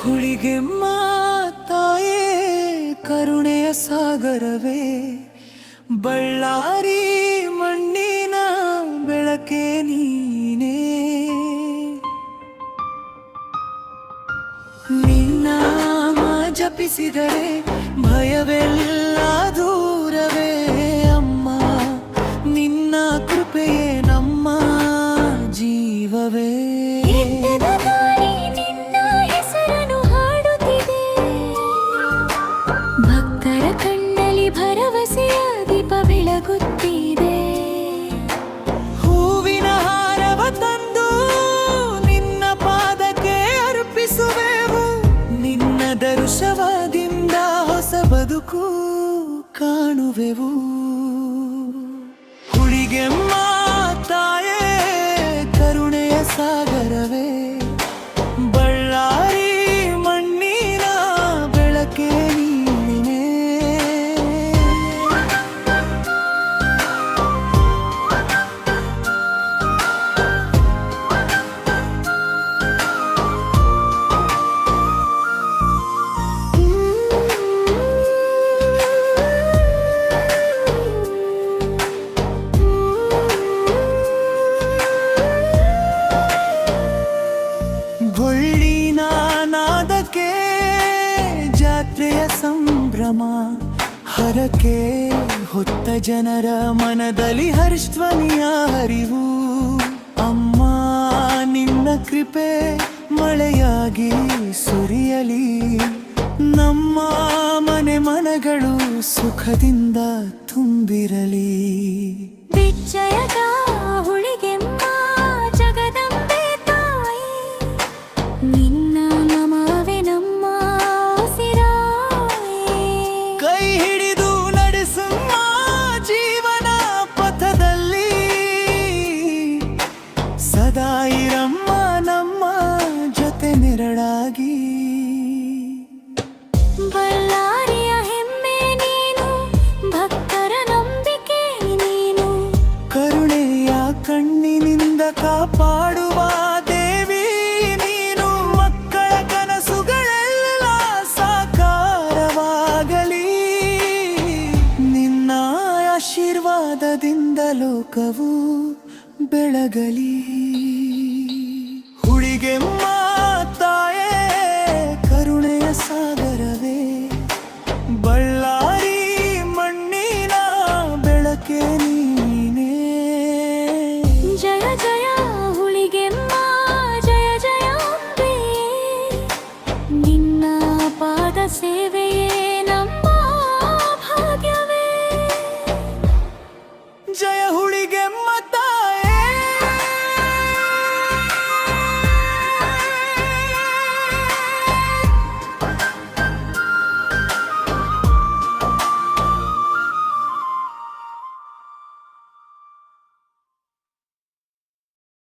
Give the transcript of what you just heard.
ಹುಳಿಗೆಮ್ಮ ತಾಯೇ ಕರುಣೆಯ ಸಾಗರವೇ, ಬಳ್ಳಾರಿ ಮಣ್ಣಿನ ಬೆಳಕೆ ನೀನೇ. ನಿನ್ನ ನಾಮ ಜಪಿಸಿದರೆ ಭಯವೆಲ್ಲ ದೂರವೇ ಅಮ್ಮ, ನಿನ್ನ ಕೃಪೆಯೇ ನಮ್ಮ ಜೀವವೇ. ಭಕ್ತರ ಕಣ್ಣಲ್ಲಿ ಭರವಸೆಯ ದೀಪ ಬೆಳಗುತ್ತಿದೆ. ಹೂವಿನ ಹಾರವ ತಂದು ನಿನ್ನ ಪಾದಕ್ಕೆ ಅರ್ಪಿಸುವೆವು, ನಿನ್ನ ದರ್ಶನದಿಂದ ಹೊಸ ಬದುಕು ಕಾಣುವೆವು. ಹುಳಿಗೆಮ್ಮ ತಾಯೇ ಕರುಣೆಯ ಸಾಗರವೇ, ಬಳ್ಳಾರಿ ಮಣ್ಣಿನ ಬೆಳಕೆ ನೀನೇ. ಗೊಳ್ಳಿನ ನಾದಕ್ಕೆ ಜಾತ್ರೆಯ ಸಂಭ್ರಮ, ಹರಕೆ ಹೊತ್ತ ಜನರ ಮನದಲ್ಲಿ ಹರ್ಷಧ್ವನಿಯ ಹರಿವು. ಅಮ್ಮ ನಿನ್ನ ಕೃಪೆ ಮಳೆಯಾಗಿ ಸುರಿಯಲಿ, ನಮ್ಮ ಮನಗಳು ಸುಖದಿಂದ ತುಂಬಿರಲಿ. ಬಿಚ್ಚಯದ ಹುಳಿಗೆಮ್ಮ ಜಗದಂಬೆ ತಾಯಿ, ನಿನ್ನ ನಮವೇ ನಮ್ಮ ಉಸಿರಾಯಿ. ಕೈ ಹಿಡಿದು ನಡೆಸಮ್ಮ ಜೀವನ ಪಥದಲ್ಲಿ, ಸದಾ ಇರಮ್ಮ ನಮ್ಮ ಜೊತೆ ನೆರಳಾಗಿ. ಬಳ್ಳಾರಿಯ ಹೆಮ್ಮೆ ನೀನು, ಭಕ್ತರ ನಂಬಿಕೆ ನೀನು, ಕರುಣೆಯ ಕಣ್ಣಿನಿಂದ ಕಾಪಾಡುವ ದೇವಿ ನೀನು. ಮಕ್ಕಳ ಕನಸುಗಳೆಲ್ಲ ಸಾಕಾರವಾಗಲಿ, ನಿನ್ನ ಆಶೀರ್ವಾದದಿಂದ ಲೋಕವು ಬೆಳಗಲಿ. ಹುಳಿಗೆಮ್ಮ ತಾಯೇ ಕರುಣೆಯ ಸಾಗರವೇ, ಬಳ್ಳ